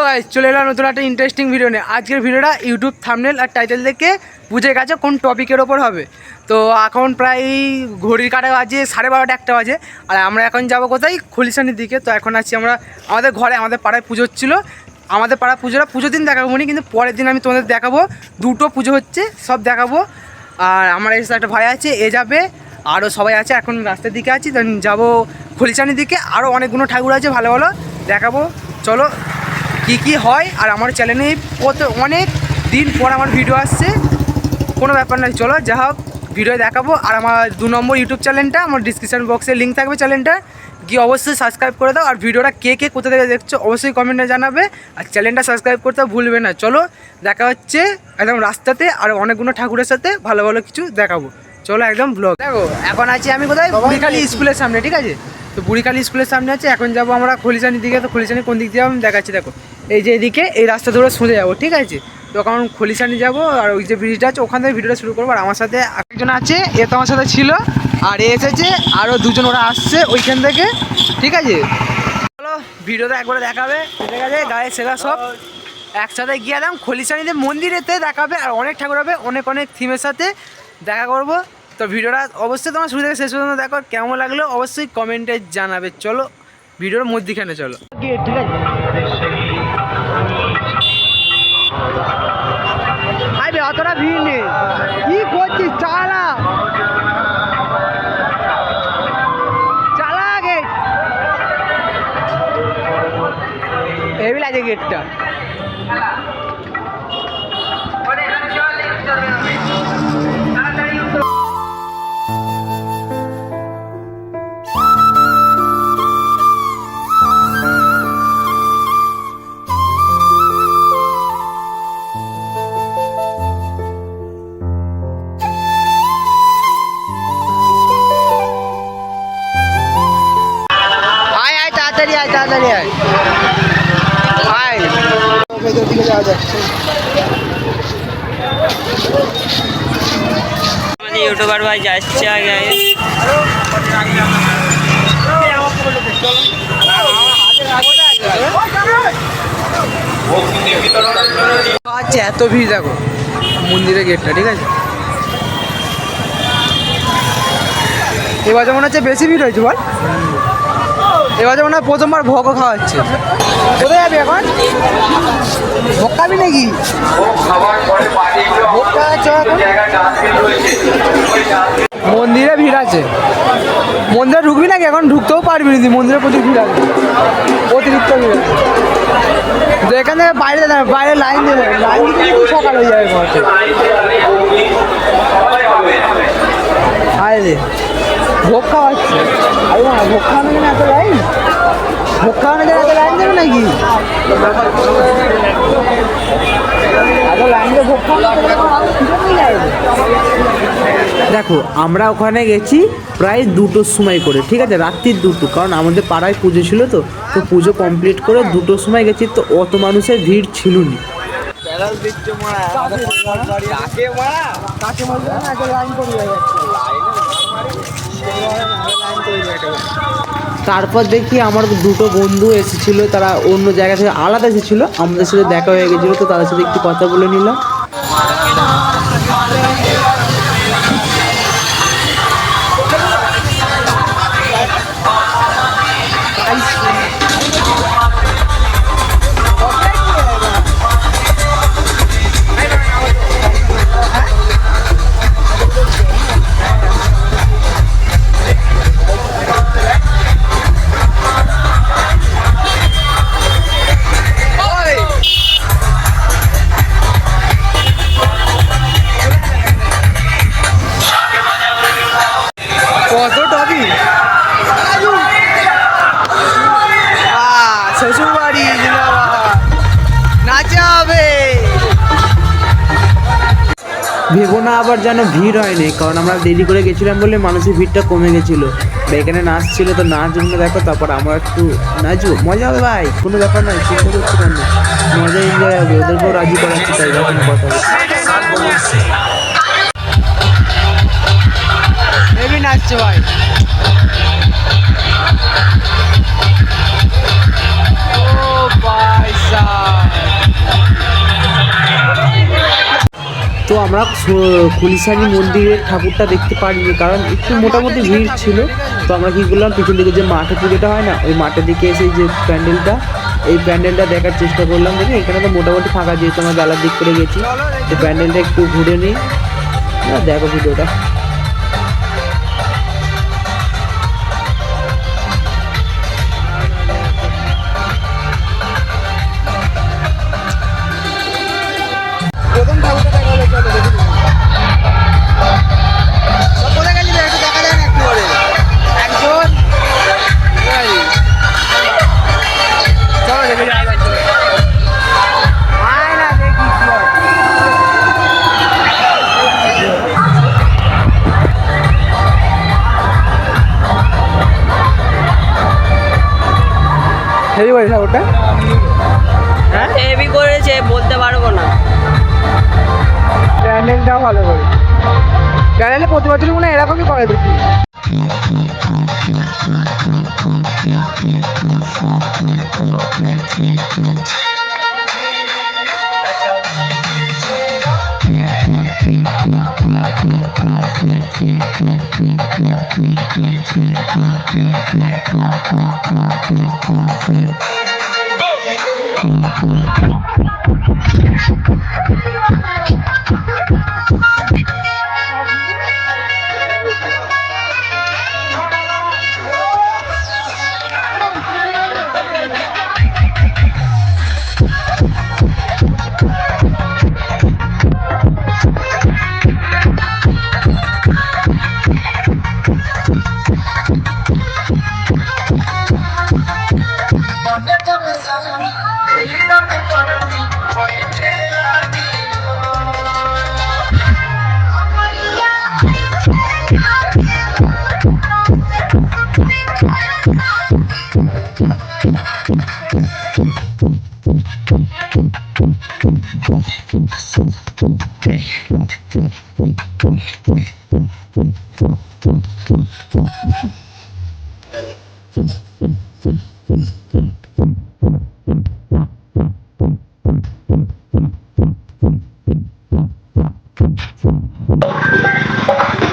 Guys, চলে এলাম নতুন একটা ইন্টারেস্টিং ভিডিও নিয়ে। আজকের ভিডিওটা ইউটিউব থাম্বনেল আর টাইটেল দেখে বুঝে গেছে কোন টপিকের ওপর হবে। তো এখন প্রায় ঘড়ির কাঁটা বাজে 12:30 একটা বাজে, আর আমরা এখন যাব কোথায়, খলিশানির দিকে। তো এখন আছি আমরা আমাদের ঘরে, আমাদের পাড়ায় পুজো হচ্ছিলো। আমাদের পাড়ার পুজো দিন দেখাবো নি, কিন্তু পরের দিন আমি তোমাদের দেখাবো। দুটো পুজো হচ্ছে, সব দেখাবো। আর আমার এসে একটা ভাই আছে, এ যাবে, আরও সবাই আছে। এখন রাস্তার দিকে আছি, তো যাবো খলিশানির দিকে। আরও অনেকগুলো ঠাকুর আছে, ভালো ভালো দেখাবো। চলো কি হয়। আর আমার চ্যানেলে অনেক দিন পর আমার ভিডিও আসছে, কোনো ব্যাপার নয়। চলো যা হোক ভিডিও দেখাবো। আর আমার 2 নম্বর ইউটিউব চ্যানেলটা, আমার ডিসক্রিপশান বক্সে লিঙ্ক থাকবে, চ্যানেলটা গিয়ে অবশ্যই সাবস্ক্রাইব করে দাও। আর ভিডিওটা কে কোথা থেকে দেখছো অবশ্যই কমেন্টে জানাবে, আর চ্যানেলটা সাবস্ক্রাইব করতে ভুলবে না। চলো দেখা হচ্ছে একদম রাস্তাতে, আর অনেকগুলো ঠাকুরের সাথে ভালো ভালো কিছু দেখাবো। চলো একদম ব্লগ দেখো। এখন আছি আমি কোথায়, বুড়িখালি স্কুলের সামনে, ঠিক আছে? তো বুড়িখালি স্কুলের সামনে আছে। এখন যাবো আমরা খলিশানির দিকে। তো খলিশানি কোন দিক দিয়ে আমি দেখাচ্ছি, দেখো এই যে এদিকে, এই রাস্তা ধরে সোজা যাবো, ঠিক আছে? তো এখন খলিশানি যাবো, আর ওই যে ব্রিজটা আছে ওখান থেকে ভিডিওটা শুরু করবো। আর আমার সাথে একজন আছে, এ তো আমার সাথে ছিল, আর এ এসেছে, আরও দুজন ওরা আসছে ওইখান থেকে, ঠিক আছে? চলো ভিডিওটা একবারে দেখাবে, ঠিক আছে? গায়ে সেরা সব একসাথে গিয়ে একদম খলিশানিতে মন্দিরেতে দেখাবে, আর অনেক ঠাকুর হবে, অনেক থিমের সাথে দেখা করবো। তো ভিডিওটা অবশ্যই তোমার শুরু থেকে শেষ পর্যন্ত দেখো, কেমন লাগলো অবশ্যই কমেন্টে জানাবে। চলো ভিডিওর মধ্যখানে চলো, ঠিক আছে? আরে অতটা ভিড় নেই, কি করছিস? চালা গেট, হেভি লাগে গেটটা। তাড়াতাড়ি আয়। यूट्यूबर भाई যাচ্ছে আগে আচ্ছা, এত ভিড় দেখো মন্দিরের গেটটা, ঠিক আছে? এবার মনে হচ্ছে বেশি ভিড় হয়েছে, বল? এবার মনে হয় প্রথমবার ভোগও খাওয়াচ্ছে। কোথায় যাবি এখন? ভোগ খাবি নাকি? মন্দিরে ভিড় আছে, মন্দিরে ঢুকবি নাকি? এখন ঢুকতেও পারবি না, মন্দিরে প্রচুর ভিড় আছে, অতিরিক্ত ভিড় আছে। এখান থেকে বাইরে লাইন দেবে, লাইন দিতে সকাল হয়ে যাবে। আরে ভোগ খাওয়াচ্ছে, আরে না ভোগ খাওয়ানো জন্য এত লাইন? ভোগ খাওয়ানোর জন্য এত লাইন দেবে নাকি? এত লাইন দিয়ে ভোগ খাওয়ানো দেখো। আমরা ওখানে গেছি প্রায় 2টোর সময় করে, ঠিক আছে? রাত্রির 2টো, কারণ আমাদের পাড়ায় পুজো ছিল। তো পুজো কমপ্লিট করে 2টোর সময় গেছি, তো অত মানুষের ভিড় ছিল না। তারপর দেখি আমার 2টো বন্ধু এসেছিলো, তারা অন্য জায়গা থেকে আলাদা এসেছিলো, আমাদের সাথে দেখা হয়ে গেছিলো। তো তাদের সাথে একটু কথা বলে নিলাম। শ্বশুরবাড়ি নাচা হবে, ভেবো না আবার যেন ভিড় হয়নি, কারণ আমরা দেরি করে গেছিলাম বলে মানুষের ভিড়টা কমে গেছিলো। এখানে নাচ ছিল, তো নাচ জন্য দেখো। তারপর আমরা একটু নাচবো, মজা হবে ভাই, কোনো ব্যাপার নয়, চিন্তা করছি কেন, মজা এনজয় হবে। ওদেরকেও রাজি করাচ্ছি, তাই কোনো কথা হেভি নাচছে ভাই। ও ভাই সাহেব, তো আমরা খুলিশানি মন্দিরের ঠাকুরটা দেখতে পারিনি, কারণ একটু মোটামুটি ভিড় ছিল। তো আমরা কী করলাম, পিছন দিকে যে মাঠে পুজোটা হয় না, ওই মাঠের দিকে এসে যে প্যান্ডেলটা, এই প্যান্ডেলটা দেখার চেষ্টা করলাম। দেখি এখানে তো মোটামুটি ফাঁকা, যেহেতু আমরা বেলার দিক করে গেছি, তো প্যান্ডেলটা একটু ঘুরে নিই। দেখো ভিডিওটা। প্রথম ঠাকুরটা দেখা হলো, চলো দেখি। সব কোথায় গেলি রে? একটু দেখা যায় না একটু করে একজন। চলো দেখে যাওয়া যাক। আয় না দেখি কি হয়। হেভি বলিস না ওটা? হ্যাঁ হেভি করেছে বলতে পারবো না। প্যান্ডেলটাও ভালো করে। প্যান্ডেলে প্রতি বছর মনে হয় এরকমই করে দেখি।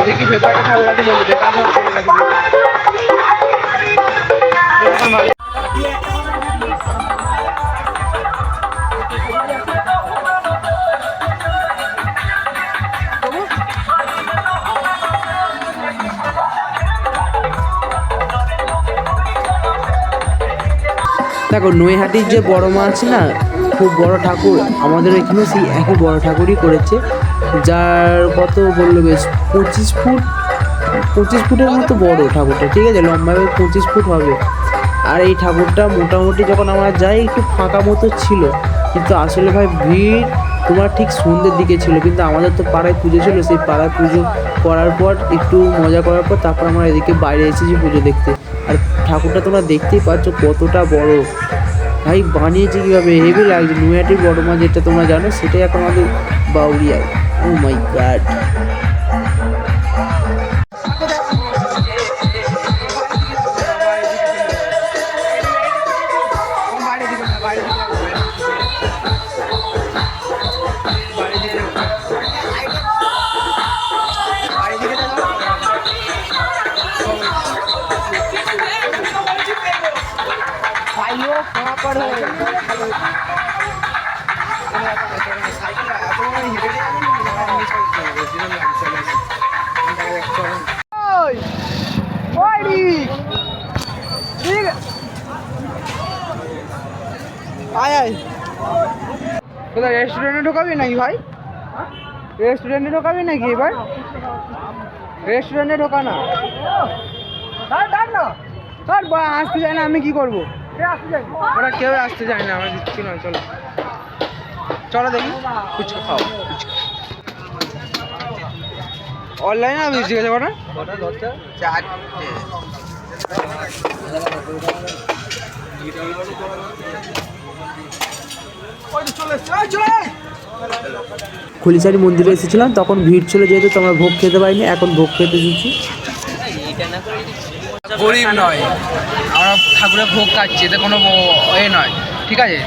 দেখি ভেতরটা ভালো লাগে বলে দেখানো ভালো। দেখো নৈহাটির যে বড় মা আছে না, খুব বড় ঠাকুর, আমাদের এখানেও সেই একই বড় ঠাকুরই করেছে, যার কত বললো বেশ 25 ফুটের মতো বড় ঠাকুরটা, ঠিক আছে, লম্বায় 25 ফুট হবে। আর এই ঠাকুরটা মোটামুটি যখন আমরা যাই একটু ফাঁকা মতো ছিল, কিন্তু আসলে ভাই ভিড় তোমার ঠিক সন্ধ্যের দিকে ছিল। কিন্তু আমাদের তো পাড়ায় পুজো ছিল, সেই পাড়ায় পুজো করার পর একটু মজা করার পর তারপর আমরা এদিকে বাইরে এসেছি পুজো দেখতে। আর ঠাকুরটা তোমরা দেখতেই পাচ্ছ কতটা বড় ভাই, বানিয়েছে কীভাবে, হেভি লাগছে। নৈহাটির বড় মা যেটা তোমরা জানো, সেটাই এখন আমাদের বাউরিয়ায়। ও মাই গড। কোথায় রেস্টুরেন্টে ঢোকাবি নাকি ভাই? রেস্টুরেন্টে ঢোকাবি নাকি এবার? রেস্টুরেন্টে ঢোকা না, আসতে চায় না, আমি কি করবো? ওরা কেউ আসতে চায় না, আমরা দিচ্ছি না। চলো চলো দেখি ফুচকা খাও। অনলাইনে আমি জিজ্ঞাসা করা খুলিশারি মন্দিরে এসেছিলাম, তখন ভিড় ছিল যেহেতু তোমরা ভোগ খেতে পারিনি, এখন ভোগ খেতে দিচ্ছি। গরিব নয়, আমরা ঠাকুরের ভোগ খাচ্ছি, এতে কোনো এ নয়, ঠিক আছে।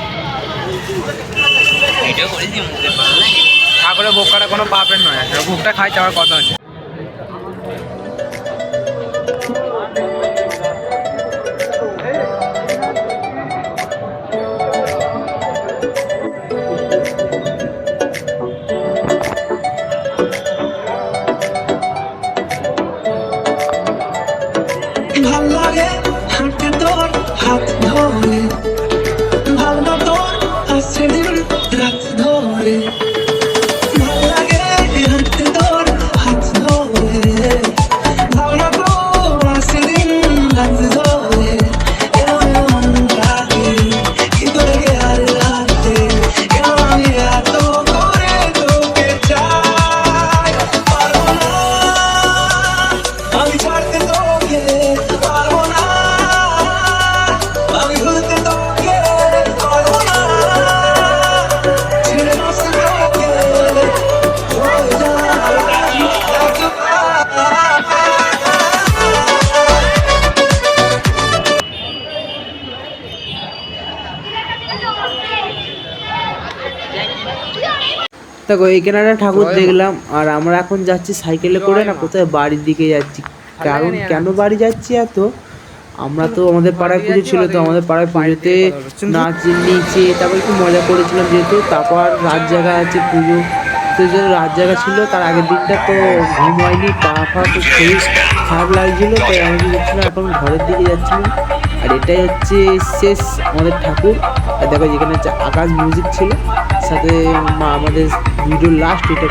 ঠাকুরের ভোগ কাটা কোনো পাপের নয়, ভোগটা খাই যাওয়ার কথা আছে। ভাল লাগে হাঁটতে তোর হাত ধরে, ভালো তোর আসছে দিন রাত ধরে, ভাল লাগে হাঁটতে তোর হাত ধরে, ভালো তোর আসছে দিন রাত ধরে, এমন রাতে কি করে গেল রাতে, কেন আমি এত করে তোকে চাই, পারবো না আমি ছাড়তে তোকে, পারবো না আমি ভুলতে তোকে, পারবো না ছেড়ে বসতে তোকে, হয়ে যায় দেখো এখানে একটা ঠাকুর দেখলাম, আর আমরা এখন যাচ্ছি সাইকেলে করে না কোথায় বাড়ির দিকে যাচ্ছি। কারণ কেন বাড়ি যাচ্ছি এত, আমরা তো আমাদের পাড়ায় পুজো ছিল, তো আমাদের পাড়ায় পুজোতে নাচ নিচে তারপর একটু মজা করেছিলাম যেহেতু, তারপর রাত জায়গা আছে পুজো, তো যে রাত জায়গা ছিল তার আগের দিনটা তো ঘুম হয়নি, পা ফা খুব শরীর খারাপ লাগছিলো, তাই আমি যাচ্ছিলাম এখন ঘরের দিকে যাচ্ছিলাম। আর এটাই হচ্ছে শেষ আমাদের ঠাকুর। আর দেখো যেখানে হচ্ছে আকাশ মিউজিক ছিল, সাথে আমাদের ভিডিও লাস্ট এটা।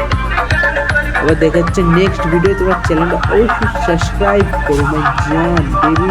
আবার দেখা যাচ্ছে নেক্সট ভিডিও, তোমার চ্যানেলটা অবশ্যই সাবস্ক্রাইব করো মাই জান বেবি।